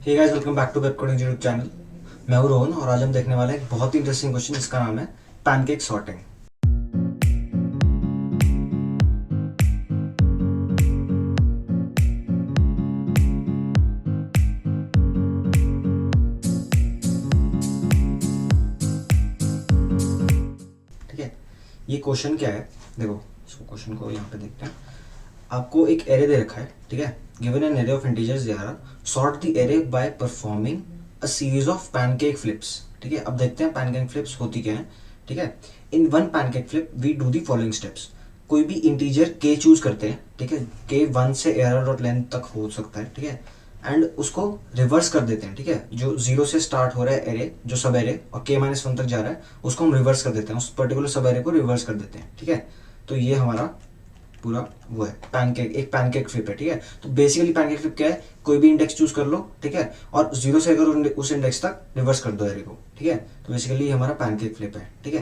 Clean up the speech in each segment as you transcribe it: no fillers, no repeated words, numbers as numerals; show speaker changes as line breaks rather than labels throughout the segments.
Hey guys, welcome back to web coding YouTube channel. मैं हूं रोहन और आज हम देखने वाले हैं एक बहुत ही इंटरेस्टिंग क्वेश्चन जिसका नाम है पैनकेक सॉर्टिंग। ठीक है, ये क्वेश्चन क्या है? देखो, इसको क्वेश्चन को यहाँ पे देखते हैं। आपको एक एरे दे रखा है, ठीक है। Given an array of integers दे रहा, sort the array by performing a series of pancake flips. ठीक है, अब देखते हैं पैनकेक फ्लिप्स होती क्या है। ठीक है, in one pancake flip we do the following steps. कोई भी इंटीजर के चूज करते हैं, ठीक है। के 1 से एरर और लेंथ तक हो सकता है, ठीक है। एंड उसको रिवर्स कर देते हैं, ठीक है। जो 0 से स्टार्ट हो रहा है एरे, जो सब एरे, और k-1 तक जा रहा है, उसको हम रिवर्स कर देते हैं, उस पर्टिकुलर सब एरे को रिवर्स कर देते हैं, ठीक है। तो ये हमारा पूरा वो है पैनकेक, एक पैनकेक फ्लिप है, ठीक है। तो बेसिकली पैनकेक फ्लिप क्या है? कोई भी इंडेक्स चूज कर लो, ठीक है, और 0 से अगर उस इंडेक्स तक रिवर्स कर दो एरे को, ठीक है। तो बेसिकली हमारा पैनकेक फ्लिप है, ठीक है।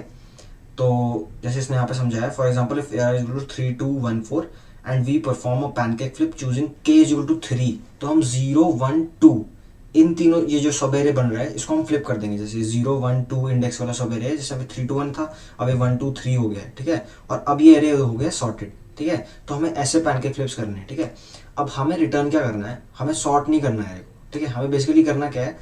तो जैसे इसने यहाँ पे समझाया, for example if AR is equal to 3 2 1 4 and we perform a pancake flip choosing K is equal to 3, तो हम 0 1 2 इन तीनों, ये जो सब एरे बन रहा है, इसको हम फ्लिप कर देंगे। जैसे 0 1 2 इंडेक्स वाला सब एरे है, जैसे अभी 3 2 1 था, अब ये 1 2 3 हो गया है, ठीक है। और अब ये एरे हो गया सॉर्टेड, ठीक है। तो हमें ऐसे पैनकेक फ्लिप्स करने हैं, ठीक है। अब हमें रिटर्न क्या करना है? हमें सॉर्ट नहीं करना है एरे को, ठीक है। हमें बेसिकली करना क्या है?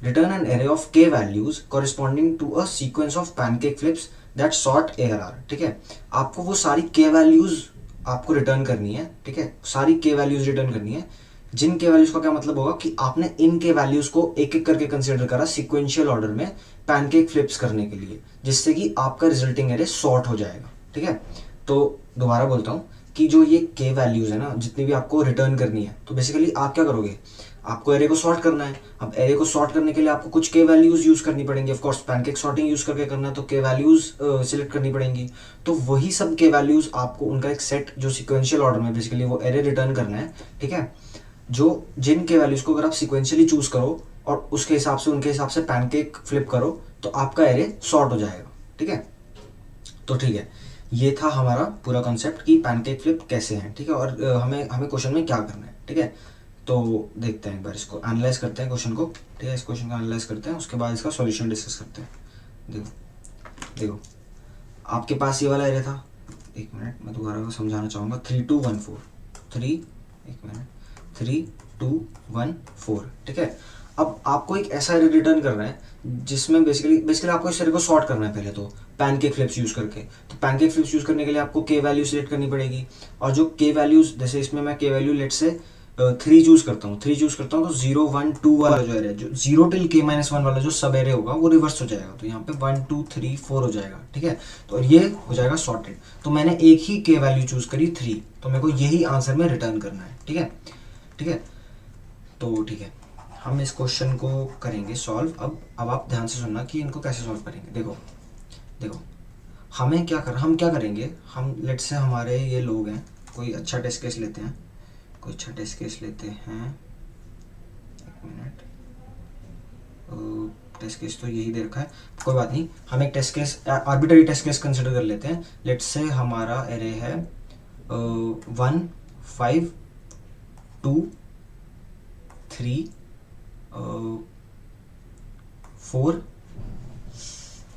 Return an array of K values corresponding to a sequence of pancake flips that sort ARR, ठीक है। आपको वो सारी K वैल्यूज आपको रिटर्न करनी है, ठीक है। सारी K वैल्यूज रिटर्न करनी है। जिन K वैल्यूज का क्या मतलब होगा कि आपने इन K वैल्यूज को एक एक करके कंसिडर करा सिक्वेंशियल ऑर्डर में पैनकेक फ्लिप्स करने के लिए, जिससे कि आपका रिजल्टिंग एरे सॉर्ट हो जाएगा, ठीक है। तो दोबारा बोलता हूँ कि जो ये K वैल्यूज है ना, जितनी भी आपको रिटर्न करनी है, तो बेसिकली आप क्या करोगे? आपको एरे को सॉर्ट करना है। अब एरे को सॉर्ट करने के लिए आपको कुछ K वैल्यूज यूज करनी पड़ेंगी। Of course pancake sorting use करके करना है, तो K वैल्यूज सिलेक्ट करनी पड़ेंगी। तो वही सब K वैल्यूज आपको उनका एक सेट, जो सिक्वेंशियल ऑर्डर में बेसिकली वो एरे रिटर्न करना है, ठीक है। जो जिन K वैल्यूज को अगर आप सिक्वेंशियली चूज करो और उसके हिसाब से, उनके हिसाब से पैनकेक फ्लिप करो, तो आपका एरे सॉर्ट हो जाएगा, ठीक है। तो ठीक है, ये था हमारा पूरा कॉन्सेप्ट कि पैनकेक फ्लिप कैसे हैं, ठीक है। और हमें हमें क्वेश्चन में क्या करना है, ठीक है। तो देखते हैं एक बार, इसको एनालाइज करते हैं क्वेश्चन को, ठीक है। इस क्वेश्चन को एनालाइज करते हैं, उसके बाद इसका सॉल्यूशन डिस्कस करते हैं। देखो देखो, आपके पास ये वाला एरे था। एक मिनट, मैं दोबारा समझाना चाहूँगा। 3 2 1 4 3, एक मिनट, 3 2 1 4, ठीक है। अब आपको एक ऐसा एरे रिटर्न करना है जिसमें बेसिकली आपको इस एरे को सॉर्ट करना है पहले तो पैनकेक फ्लिप्स यूज करके। तो पैनकेक फ्लिप्स यूज करने के लिए आपको K वैल्यू सिलेक्ट करनी पड़ेगी, और जो K वैल्यूज, जैसे इसमें मैं K वैल्यू लेट से 3 चूज करता हूँ, 3 चूज करता हूँ, तो 0 1 2 वाला जो एरे, जो 0 टिल K-1 वाला जो सब एरे होगा वो रिवर्स हो जाएगा। तो यहाँ पे 1 2 3 4 हो जाएगा, ठीक है। तो ये हो जाएगा सॉर्टेड। तो मैंने एक ही K वैल्यू चूज करी 3, तो मेरे को यही आंसर में रिटर्न करना है, ठीक है, ठीक है। तो ठीक है, हम इस क्वेश्चन को करेंगे सॉल्व। अब आप ध्यान से सुनना कि इनको कैसे सॉल्व करेंगे। देखो देखो, हम क्या करेंगे? हम लेट से हमारे ये लोग हैं, कोई अच्छा टेस्ट केस लेते हैं, कोई अच्छा टेस्ट केस लेते हैं। एक मिनट, टेस्ट केस तो यही दे रखा है, कोई बात नहीं। हम एक test case, arbitrary test case consider कर लेते हैं। लेट से हमारा एरे है 1 5 2 3 4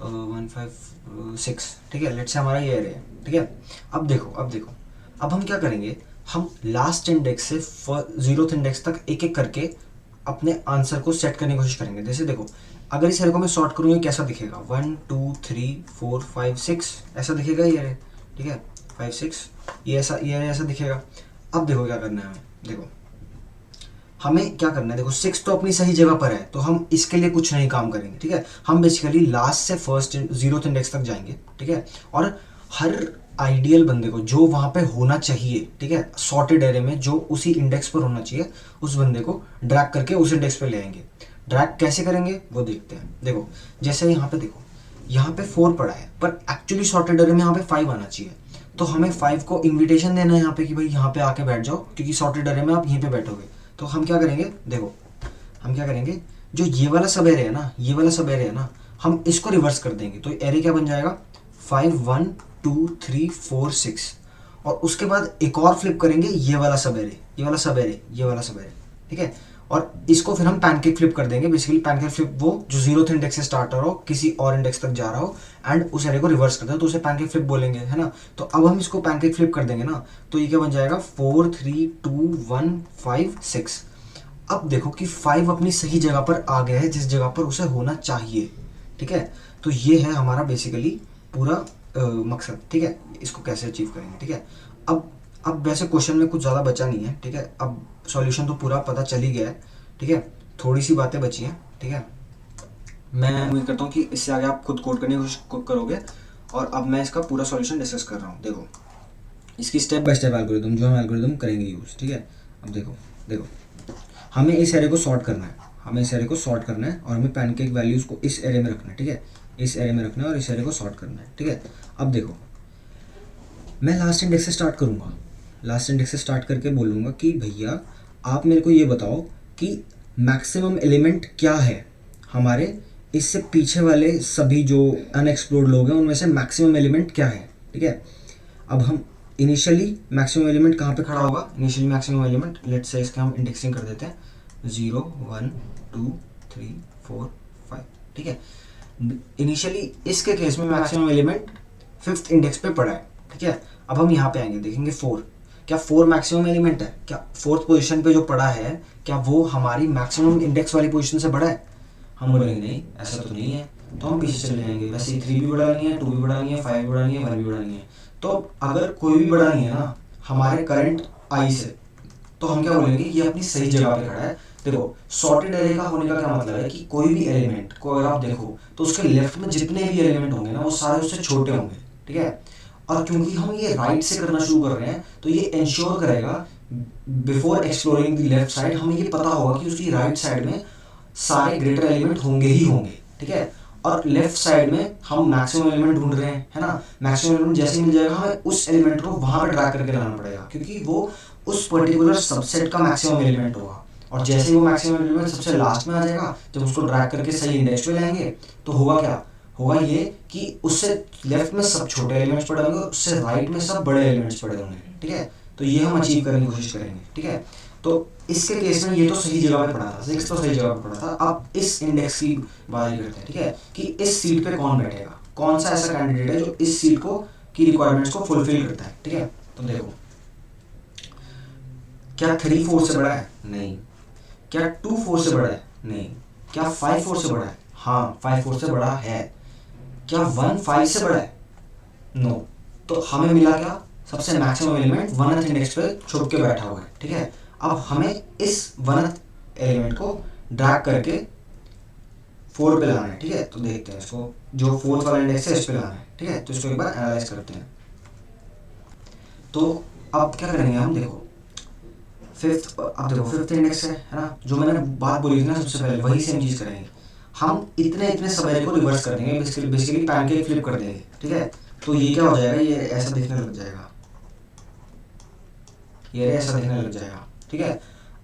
1 5 6, ठीक है। लेट से हमारा ये एरे है, ठीक है। अब देखो, अब हम क्या करेंगे? हम लास्ट इंडेक्स से 0th इंडेक्स तक एक एक करके अपने आंसर को सेट करने की कोशिश करेंगे। जैसे देखो, अगर इस एरे को मैं सॉर्ट करूँ, ये कैसा दिखेगा? 1 2 3 4 5 6 ऐसा दिखेगा ये एरे, ठीक है। 5 6 ये एरे ऐसा दिखेगा। अब देखो क्या करना है हमें। देखो हमें क्या करना है, देखो 6 तो अपनी सही जगह पर है, तो हम इसके लिए कुछ नहीं काम करेंगे, ठीक है। हम बेसिकली लास्ट से फर्स्ट 0th इंडेक्स तक जाएंगे, ठीक है। और हर आइडियल बंदे को जो वहां पे होना चाहिए, ठीक है, सॉर्टेड एरे में जो उसी इंडेक्स पर होना चाहिए, उस बंदे को ड्रैग करके उस इंडेक्स पे ले आएंगे। ड्रैग कैसे करेंगे वो देखते हैं। देखो जैसे यहाँ पे देखो, यहाँ पे 4 पड़ा है, पर एक्चुअली सॉर्टेड एरे में यहाँ पे 5 आना चाहिए। तो हमें 5 को इन्विटेशन देना है यहाँ पे कि भाई यहाँ पे आके बैठ जाओ, क्योंकि सॉर्टेड एरे में आप यहीं पे बैठोगे। तो हम क्या करेंगे? देखो हम क्या करेंगे, जो ये वाला सब एरे है ना, ये वाला सब एरे है ना, हम इसको रिवर्स कर देंगे। तो एरे क्या बन जाएगा? 5 1 2 3 4 6, और उसके बाद एक और फ्लिप करेंगे ये वाला सब एरे, ये वाला सब एरे, ये वाला सब एरे, ठीक है। और इसको फिर हम पैनकेक फ्लिप कर देंगे। बेसिकली पैनकेक फ्लिप वो जो 0th इंडेक्स से स्टार्ट हो रहा हो, किसी और इंडेक्स तक जा रहा हो एंड उस एरे को रिवर्स करता है, तो उसे पैनकेक फ्लिप बोलेंगे, है ना। तो अब हम इसको पैनकेक फ्लिप कर देंगे ना, तो ये क्या बन जाएगा 4 3 2 1 5 6। अब देखो कि 5 अपनी सही जगह पर आ गया है, जिस जगह पर उसे होना चाहिए, ठीक है। तो ये है हमारा बेसिकली पूरा मकसद, ठीक है। इसको कैसे अचीव करेंगे, ठीक है। अब वैसे क्वेश्चन में कुछ ज़्यादा बचा नहीं है, ठीक है। अब सॉल्यूशन तो पूरा पता चल ही गया है, ठीक है। थोड़ी सी बातें बची हैं, ठीक है। मैं उम्मीद करता हूँ कि इससे आगे आप खुद कोड करने की कोशिश करोगे। और अब मैं इसका पूरा सॉल्यूशन डिस्कस कर रहा हूँ। देखो इसकी स्टेप बाय स्टेप एल्गोरिदम जो हम एल्गोरिदम करेंगे यूज़, ठीक है। अब देखो हमें इस एरे को सॉर्ट करना है, और हमें पैनकेक वैल्यूज़ को इस एरे में रखना है, ठीक है। इस एरे में रखना है और इस एरे को सॉर्ट करना है, ठीक है। अब देखो मैं लास्ट इंडेक्स से स्टार्ट करूँगा, लास्ट इंडेक्स से स्टार्ट करके बोलूँगा कि भैया आप मेरे को ये बताओ कि मैक्सिमम एलिमेंट क्या है हमारे इससे पीछे वाले सभी जो अनएक्सप्लोर्ड लोग हैं उनमें से मैक्सिमम एलिमेंट क्या है, ठीक है। अब हम इनिशियली मैक्सिमम एलिमेंट कहाँ पे खड़ा होगा, initially maximum element let's say इसका हम इंडेक्सिंग कर देते हैं 0 1 2 3 4 5, ठीक है। इनिशियली इसके केस में मैक्सिमम एलिमेंट 5th इंडेक्स पे पड़ा है, ठीक है। अब हम यहाँ पे आएंगे, देखेंगे 4, क्या 4 मैक्सिमम एलिमेंट है, क्या 4th पोजीशन पे जो पड़ा है क्या वो हमारी मैक्सिमम इंडेक्स वाली पोजीशन से बड़ा है। हम बोलेंगे नहीं ऐसा तो नहीं है, तो हम पीछे चले जाएंगे। वैसे 3 भी बड़ा नहीं है, 2 भी बड़ा नहीं है, 5 भी बड़ा नहीं है, 1 भी बड़ा नहीं है। तो अगर कोई भी बड़ा नहीं है ना हमारे करंट आई से, तो हम क्या बोलेंगे ये अपनी सही जगह पे खड़ा है। देखो सॉर्टेड एरे का होने का क्या मतलब है कि कोई भी एलिमेंट को अगर आप देखो तो उसके लेफ्ट में जितने भी एलिमेंट होंगे ना वो सारे उससे छोटे होंगे, ठीक है। और क्योंकि हम ये राइट से करना शुरू कर रहे हैं तो ये इंश्योर करेगा before exploring the left side हमें ये पता होगा कि उसकी राइट साइड में सारे ग्रेटर एलिमेंट होंगे ही होंगे, ठीक है। और लेफ्ट साइड में हम मैक्सिमम एलिमेंट ढूंढ रहे हैं, है ना। मैक्सिमम एलिमेंट जैसे मिल जाएगा हमें उस एलिमेंट को वहां पर ड्रैग करके लाना पड़ेगा, क्योंकि वो उस पर्टिकुलर सबसेट का मैक्सिमम एलिमेंट होगा। और जैसे ही वो मैक्सिमम एलिमेंट सबसे लास्ट में आ जाएगा, जब उसको ड्रैग करके सही इंडेक्स पे लाएंगे तो होगा क्या, होगा ये कि उससे लेफ्ट में सब छोटे एलिमेंट्स पड़े होंगे, उससे राइट में सब बड़े एलिमेंट्स पड़े होंगे, ठीक है। तो ये हम अचीव करने की कोशिश करेंगे, ठीक है। तो इसके केस में ये तो सही जगह पे पड़ा था, 6 तो सही जगह पे पड़ा था। अब इस इंडेक्स की बात करते हैं, ठीक है, कि इस सीट पे कौन बैठेगा, कौन सा ऐसा कैंडिडेट है जो इस सीट को की रिक्वायरमेंट्स को फुलफिल करता है, ठीक है। तो देखो क्या 3 4 से बड़ा है, नहीं। क्या 2 4 से बड़ा है, नहीं। क्या 5 4 से बड़ा है, हाँ 5 4 से बड़ा है। क्या 1 5 से बड़ा है, नो। तो हमें मिला क्या, सबसे मैक्सिमम एलिमेंट 1th इंडेक्स पे छुप के बैठा हुआ है, ठीक है। अब हमें इस 1th एलिमेंट को ड्रैग करके 4 पे लाना है, ठीक है। तो देखते हैं इसको, जो 4th वाला इंडेक्स है इस पे लाना है, ठीक है। तो इसको एक बार एनालाइज करते हैं। तो अब क्या करेंगे हम, देखो 5th इंडेक्स है ना, जो मैंने बात बोली थी ना सबसे पहले, वही सेम चीज़ करेंगे। हम इतने इतने सब एरे को रिवर्स कर देंगे, बेसिकली पैनकेक फ्लिप कर देंगे, ठीक है। तो ये क्या हो जाएगा, ये ऐसा दिखने लग जाएगा, ये ऐसा दिखने लग जाएगा, ठीक है।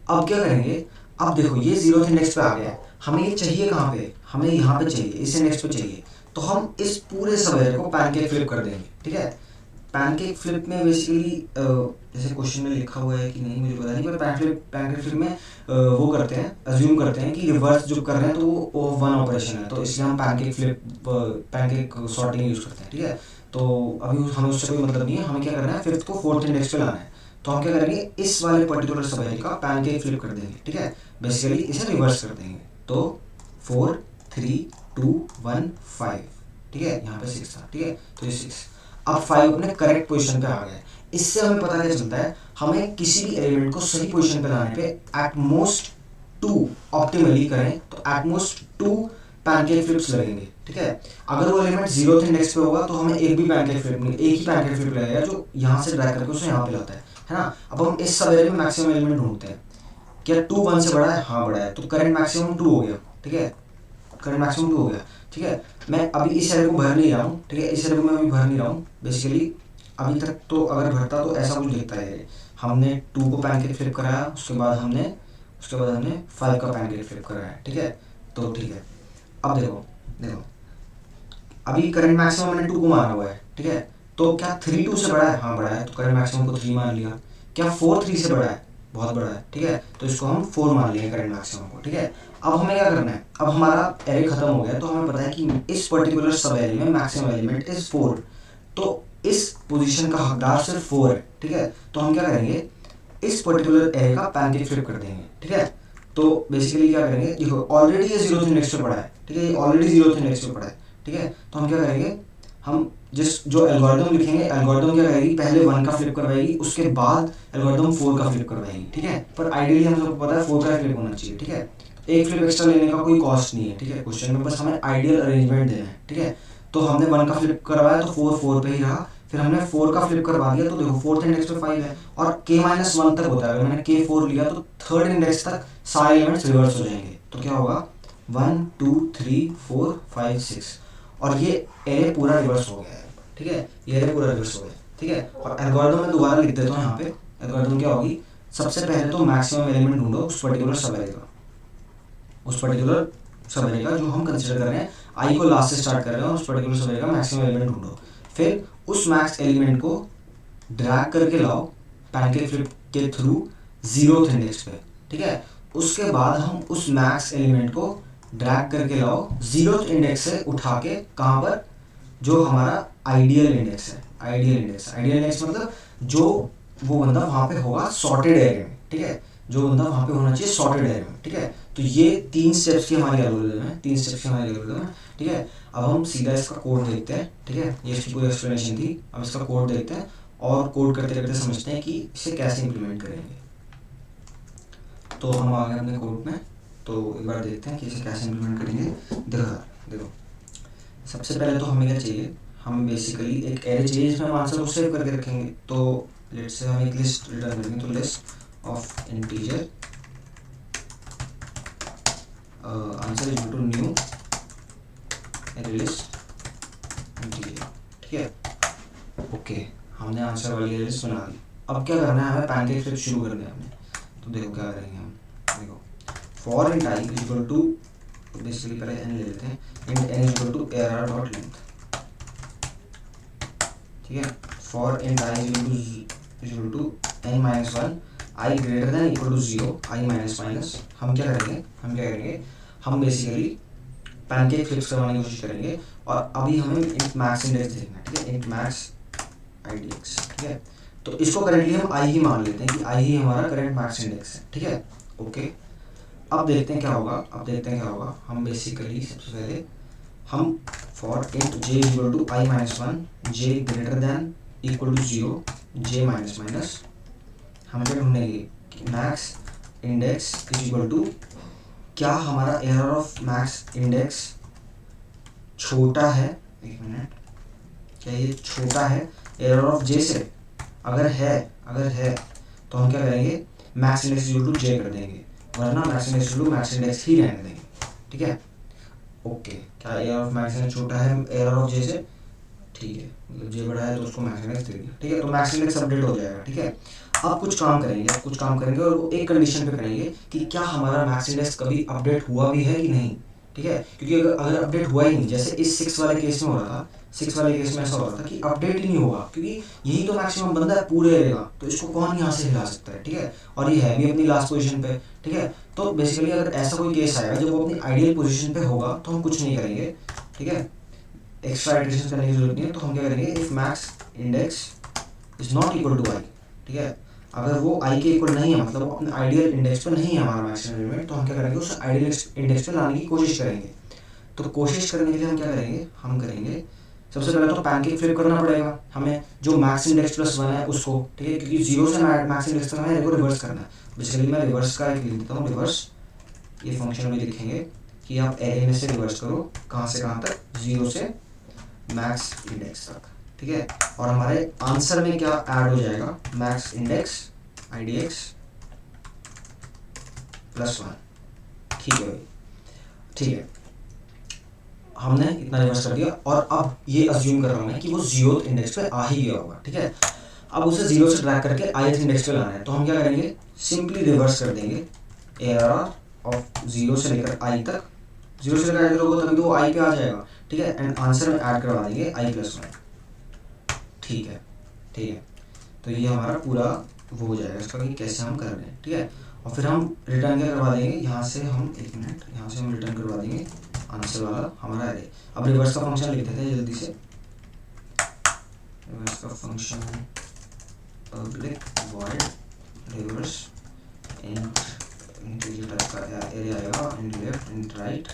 अब क्या करेंगे, अब देखो ये 0th इंडेक्स पे आ गया है, हमें ये चाहिए कहाँ पे, हमें यहाँ पे चाहिए, इस इंडेक्स पे चाहिए। तो हम इस पूरे सब एरे को पैनकेक फ्लिप कर देंगे, ठीक है। पैनकेक फ्लिप में बेसिकली जैसे क्वेश्चन में लिखा हुआ है कि नहीं मुझे पता नहीं, पर पैनकेक फ्लिप में वो करते हैं, अज्यूम करते हैं कि रिवर्स जो कर रहे हैं तो वो 1 ऑपरेशन है, तो इसलिए हम पैनकेक सॉर्टिंग यूज़ करते हैं, ठीक है। तो अभी हमें उससे कोई मतलब नहीं है, हमें क्या करना है 5th को 4th इंडेक्स पे लाना है। तो हम क्या करेंगे, इस वाले पर्टिकुलर सब एरे का पैनकेक फ्लिप कर देंगे, ठीक है। बेसिकली इसे रिवर्स कर देंगे। तो 4 3 2 1 5, ठीक है। यहाँ पे 6 था, ठीक है। तो ये 6, अब 5 अपने करेक्ट पोजीशन पे आ गया है। इससे हमें पता क्या चलता है, हमें किसी भी एलिमेंट को सही पोजीशन पे लाने पे एट मोस्ट 2 ऑप्टिमली करें तो एट मोस्ट 2 पैनकेक फ्लिप्स लगेंगे, ठीक है। अगर वो एलिमेंट 0th इंडेक्स पे होगा तो हमें एक ही पैनकेक फ्लिप लगेगा जो यहाँ से ड्रैग करके उसे यहाँ पे लाता है ना। अब हम इस सब एरे में मैक्सिमम एलिमेंट ढूंढते हैं, क्या 2 1 से बड़ा है, हाँ बड़ा है, तो करंट मैक्सिमम 2 हो गया, ठीक है। करंट मैक्सिमम 2 हो गया, ठीक है। मैं अभी इस एरे को भर नहीं रहा हूँ, ठीक है। इस एरे को मैं अभी भर नहीं रहा हूँ बेसिकली, अभी तक तो अगर भरता तो ऐसा कुछ दिखता है। हमने 2 को पैनकेक फ्लिप कराया, उसके बाद हमने 5 का पैनकेक फ्लिप कराया, ठीक है। तो ठीक है, अब देखो अभी करंट मैक्सिमम मैंने 2 को माना हुआ है, ठीक है। तो क्या 3 2 से बड़ा है, हाँ बड़ा है, तो करंट मैक्सिमम को 3 मान लिया। क्या 4 3 से बड़ा है, बहुत बड़ा है, ठीक है, तो इसको हम 4 मान लेंगे करंट मैक्सिमम को, ठीक है। अब हमें क्या करना है, अब हमारा एरे खत्म हो गया, तो हमें पता है कि इस पर्टिकुलर सब एरे में मैक्सिमम एलिमेंट इज 4, तो इस पोजीशन का हकदार सिर्फ 4 है, ठीक है। तो हम क्या करेंगे, इस पर्टिकुलर एरे का पैनकेक फ्लिप कर देंगे, ठीक है। तो बेसिकली क्या करेंगे, देखो ऑलरेडी ये 0th इंडेक्स पे पड़ा है, ठीक है, ये ऑलरेडी 0th इंडेक्स पे पड़ा है, ठीक है। तो हम क्या करेंगे, हम जो एल्गोरिदम लिखेंगे, एल्गोरिदम क्या करेगी, पहले 1 का फ्लिप करवाएगी, उसके बाद एल्गोरिदम 4 का फ्लिप करवाएगी, ठीक है। पर आइडियली हम सबको पता है 4 का फ्लिप होना चाहिए, ठीक है। एक फ्लिप एक्स्ट्रा लेने का कोई कॉस्ट नहीं है, ठीक है, क्वेश्चन में बस हमें आइडियल अरेंजमेंट देना है, ठीक है। तो हमने 1 का फ्लिप करवाया तो 4 पे ही रहा, फिर हमने 4 का फ्लिप करवा दिया, तो देखो 4th इंडेक्स पे 5 है और k-1 तक होता है, अगर मैंने k4 लिया तो 3rd इंडेक्स तक सारे एलिमेंट्स रिवर्स हो जाएंगे, तो क्या होगा 1 2 3 4 5 6, और ये एरे पूरा रिवर्स हो गया है, ठीक है, ये एरे पूरा रिवर्स हो गया, ठीक है। और एल्गोरिथम में दोबारा लिख देता हूँ यहाँ पे, एल्गोरिथम क्या होगी, सबसे पहले तो मैक्सिमम एलिमेंट ढूंढो उस पर्टिकुलर सब एरे का, उस पर्टिकुलर सब एरे का जो हम कंसिडर कर रहे हैं, आई को लास्ट से स्टार्ट कर रहे हैं, उस पर्टिकुलर सब एरे का मैक्सिमम एलिमेंट ढूंढो, फिर उस मैक्स एलिमेंट को ड्रैग करके लाओ पैनकेक फ्लिप के थ्रू 0th इंडेक्स पे, ठीक है। उसके बाद हम उस मैक्स एलिमेंट को ड्रैग करके लाओ 0th इंडेक्स से उठा के कहाँ पर, जो हमारा आइडियल इंडेक्स है, आइडियल इंडेक्स मतलब जो वो बंदा वहाँ पे होगा सॉर्टेड एरे में, ठीक है, जो बंदा वहाँ पे होना चाहिए सॉर्टेड एरे में, ठीक है। तो ये 3 स्टेप्स की हमारी एल्गोरिथम है, 3 स्टेप्स की हमारी एल्गोरिथम है, ठीक है। अब हम सीधा इसका कोड देखते हैं, ठीक है, ये इसकी पूरी एक्सप्लेनेशन थी, अब इसका कोड देखते हैं और कोड करते करते समझते हैं कि इसे कैसे इम्प्लीमेंट करेंगे। तो हम आ गए अपने कोड में, तो एक बार देखते हैं कि इसे कैसे इम्प्लीमेंट करेंगे। देखो सबसे पहले तो हमें क्या चाहिए, हमें बेसिकली एक एरे चाहिए जिसमें हम आंसर को सेव करके रखेंगे। तो लेट्स से हम एक लिस्ट रिटर्न करेंगे, तो list of integer answer is to new array list integer, ठीक है, ओके। हमने आंसर वाली लिस्ट बना दी। अब क्या करना है, हमें पैनकेक फ्लिप शुरू करना है हमने, तो देखो क्या करेंगे हम, देखो for int i is equal to, basically पहले एन ले लेते हैं, int n is equal to arr dot length, ठीक है। For int i is equal to n minus 1 i greater than equal to 0 i minus minus, हम क्या करेंगे, हम बेसिकली पैनकेक फ्लिप्स करवाने की कोशिश करेंगे, और अभी हमें इंट मैक्स इंडेक्स देखना है, ठीक है, इंट मैक्स IDX, ठीक है। तो इसको करेंटली हम आई ही मान लेते हैं कि आई ही हमारा करंट मैक्स इंडेक्स है, ठीक है, ओके। अब देखते हैं क्या होगा, हम बेसिकली सबसे पहले हम for int j equal to i minus 1 j greater than equal to 0 j minus minus, हम क्या ढूंढेंगे कि max index is equal to, क्या हमारा एरर ऑफ मैक्स इंडेक्स छोटा है, एक मिनट, क्या ये छोटा है एरर ऑफ जे से, अगर है तो हम क्या करेंगे, max index equal to J कर देंगे, वरना max index equal to max index ही रहने देंगे, ठीक है, ओके। क्या एरर ऑफ मैक्स इंडेक्स छोटा है एरर ऑफ जे से, ठीक है, मतलब जे बड़ा है तो उसको मैक्स इंडेक्स दे दिया, ठीक है, तो मैक्स इंडेक्स अपडेट हो जाएगा, ठीक है। अब कुछ काम करेंगे और वो एक कंडीशन पे करेंगे कि क्या हमारा मैक्स इंडेक्स कभी अपडेट हुआ भी है कि नहीं, ठीक है, क्योंकि अगर अपडेट हुआ ही नहीं, जैसे इस 6 वाले केस में हो रहा था, 6 वाले केस में ऐसा हो रहा था कि अपडेट ही नहीं होगा, क्योंकि यही तो मैक्सिमम बंदा है पूरे एरे का, तो इसको कौन यहाँ से हिला सकता है, ठीक है, और ये है भी अपनी लास्ट पोजीशन पे, ठीक है। तो बेसिकली अगर ऐसा कोई केस आएगा जब वो अपनी आइडियल पोजीशन पे होगा तो हम कुछ नहीं करेंगे, ठीक है, एक्स्ट्रा इटरेशन करने की जरूरत नहीं है। तो हम क्या करेंगे, if max index is not equal to I, ठीक है, अगर वो आई के इक्वल नहीं है, मतलब अपने आइडियल इंडेक्स पे नहीं है हमारा मैक्सिमम एलिमेंट, तो हम क्या करेंगे, उस आइडियल इंडेक्स पे लाने की कोशिश करेंगे। तो कोशिश करने के लिए हम क्या करेंगे, हम करेंगे सबसे पहले तो पैनकेक फ्लिप करना पड़ेगा हमें, जो मैक्स इंडेक्स प्लस 1 है उसको, ठीक है, क्योंकि 0 से मैक्स इंडेक्स तक हमें इसको रिवर्स करना है। बेसिकली मैं रिवर्स का एक लिख देता हूँ, रिवर्स, ये फंक्शन में लिखेंगे कि आप एरे में से रिवर्स करो, कहाँ से कहाँ तक, 0 से मैक्स इंडेक्स तक, ठीक है, और हमारे आंसर में क्या ऐड हो जाएगा, मैक्स इंडेक्स IDX प्लस 1, ठीक है भाई, ठीक है, हमने इतना रिवर्स कर दिया, और अब ये अज्यूम कर रहा हूँ मैं कि वो 0th इंडेक्स पे आ ही गया होगा, ठीक है। अब उसे 0 से ड्रैग करके ith इंडेक्स पे लाना है, तो हम क्या करेंगे, सिंपली रिवर्स कर देंगे एरर ऑफ 0 से लेकर i तक, 0 से लेकर i तक होगा तभी तो वो i पे आ जाएगा, ठीक है, एंड आंसर में ऐड करवा देंगे i प्लस 1, ठीक है, तो ये हमारा पूरा वो हो जाएगा इसका कि कैसे हम कर रहे हैं, ठीक है। और फिर हम रिटर्न क्या करवा देंगे, यहाँ से हम एक मिनट यहाँ से हम रिटर्न करवा देंगे आंसर वाला हमारा एरे। अब रिवर्स का फंक्शन लिख देते हैं जल्दी से। रिवर्स का function public void reverse integer type का एरे आएगा, इंट लेफ्ट इंट राइट,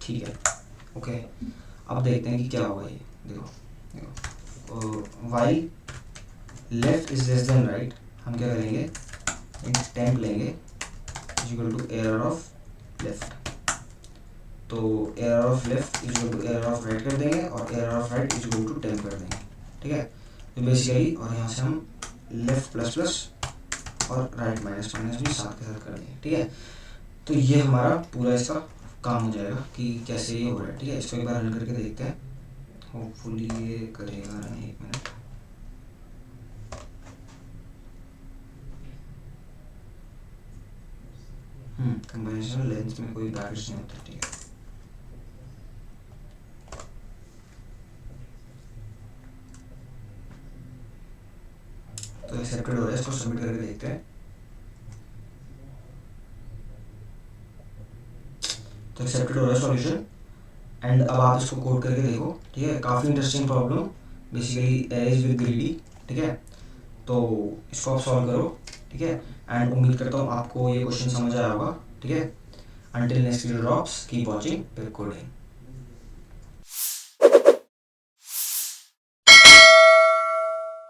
ठीक है, ओके। अब देखते हैं कि क्या होगा ये। देखो देखो while left is less than right, हम क्या करेंगे, इंट टेम्प लेंगे is equal to error of left. तो error of left is equal to error of right कर देंगे और error of right is equal to temp कर देंगे, ठीक है। तो बेसिकली और यहाँ से हम लेफ्ट प्लस प्लस और राइट माइनस माइनस भी साथ के साथ कर देंगे, ठीक है। तो ये हमारा पूरा इसका काम हो जाएगा कि कैसे ये हो रहा है, ठीक है। इसको एक बार रन करके देखते हैं, होपफुली ये करेगा रन। एक मिनट, कंबाइनेशन लेंथ में कोई ब्रैकेट्स नहीं होता, ठीक है। तो एक्सेप्टेड हो रहा है, इसको सबमिट करके देखते हैं। तो एक्सेप्टेड हो रहा है सॉल्यूशन। एंड अब आप इसको कोड करके देखो, ठीक है। काफ़ी interesting problem, basically arrays with greedy, ठीक है। तो इसको आप सॉल्व करो, ठीक है। एंड उम्मीद करता हूँ आपको ये क्वेश्चन समझ आया होगा, ठीक है। Until next video drops, keep watching Pip Coding.